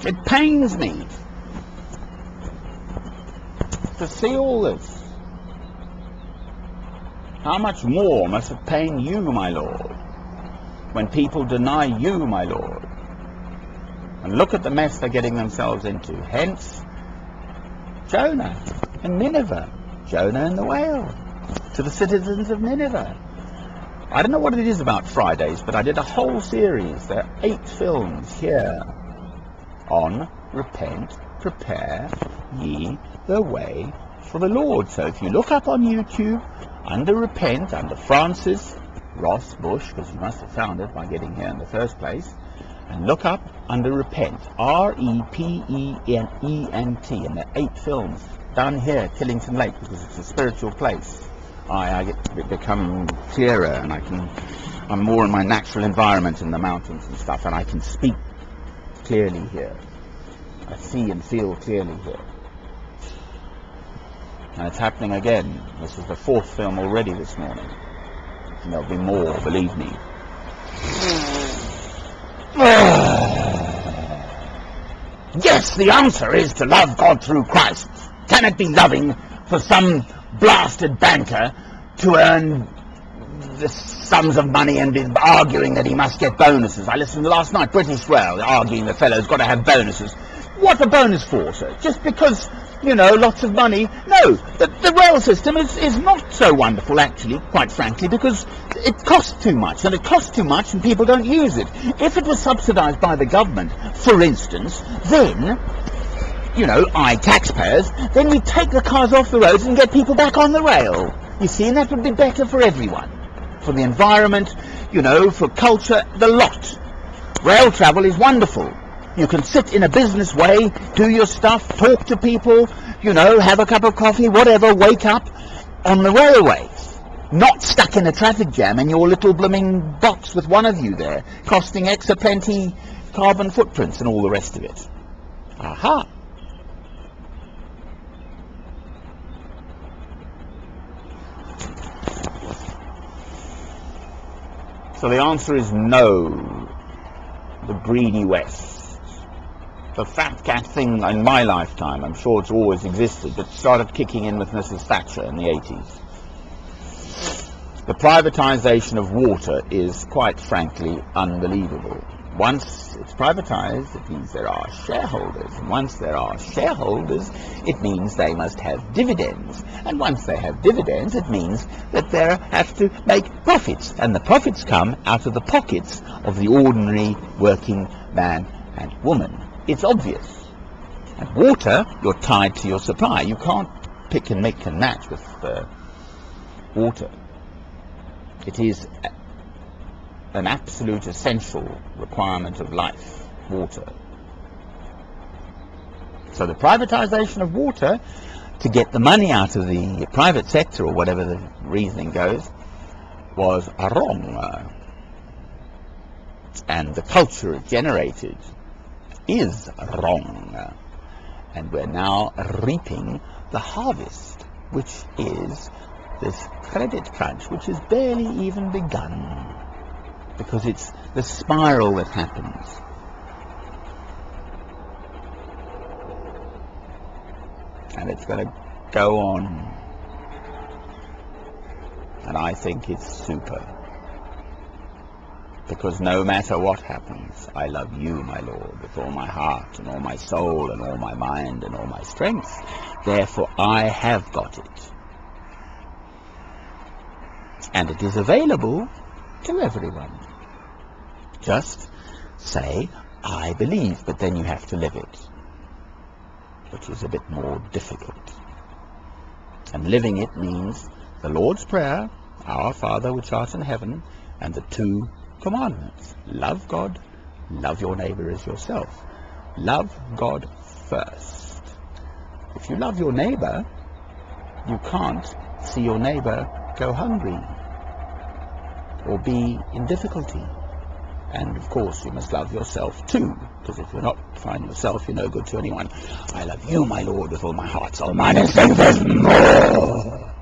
It pains me to see all this. How much more must it pain you, my Lord, when people deny you, my Lord? And look at the mess they're getting themselves into. Hence, Jonah and Nineveh. Jonah and the whale. To the citizens of Nineveh. I don't know what it is about Fridays, but I did a whole series. There are 8 films here on repent, prepare ye the way for the Lord. So if you look up on YouTube, under repent, under Francis Ross Bush, because you must have found it by getting here in the first place, and look up under repent, R-E-P-E-N-E-N-T, and there are 8 films done here at Killington Lake, because it's a spiritual place. I get to become clearer, and I'm more in my natural environment in the mountains and stuff, and I can speak clearly here. I see and feel clearly here. And it's happening again. This is the 4th film already this morning. And there'll be more, believe me. Yes, the answer is to love God through Christ. Can it be loving for some blasted banker to earn the sums of money and be arguing that he must get bonuses? I listened last night, British Rail, arguing the fellow's got to have bonuses. What a bonus for, sir? Just because, you know, lots of money? No, the rail system is not so wonderful, actually, quite frankly, because it costs too much, and it costs too much, and people don't use it. If it was subsidised by the government, for instance, then, you know, taxpayers, then we'd take the cars off the roads and get people back on the rail. You see, and that would be better for everyone. For the environment, you know, for culture, the lot. Rail travel is wonderful. You can sit in a business way, do your stuff, talk to people, you know, have a cup of coffee, whatever, wake up on the railways. Not stuck in a traffic jam in your little blooming box with one of you there, costing extra plenty carbon footprints and all the rest of it. Aha! So the answer is no. The greedy West. The fat cat thing in my lifetime, I'm sure it's always existed, but started kicking in with Mrs. Thatcher in the 80s. The privatization of water is, quite frankly, unbelievable. Once it's privatized, it means there are shareholders. And once there are shareholders, it means they must have dividends. And once they have dividends, it means that they have to make profits. And the profits come out of the pockets of the ordinary working man and woman. It's obvious. And water, you're tied to your supply. You can't pick and mix and match with water. It is an absolute essential requirement of life, water. So the privatization of water, to get the money out of the private sector, or whatever the reasoning goes, was wrong. And the culture it generated is wrong. And we're now reaping the harvest, which is this credit crunch, which has barely even begun, because it's the spiral that happens. And it's going to go on. And I think it's super. Because no matter what happens, I love you, my Lord, with all my heart and all my soul and all my mind and all my strength. Therefore, I have got it. And it is available to everyone. Just say, I believe, but then you have to live it, which is a bit more difficult. And living it means the Lord's Prayer, Our Father which art in heaven, and the 2 commandments. Love God, love your neighbor as yourself. Love God first. If you love your neighbor, you can't see your neighbor go hungry or be in difficulty. And of course you must love yourself too, because if you're not fine yourself, you're no good to anyone. I love you, my Lord, with all my heart, soul, mind and strength, more.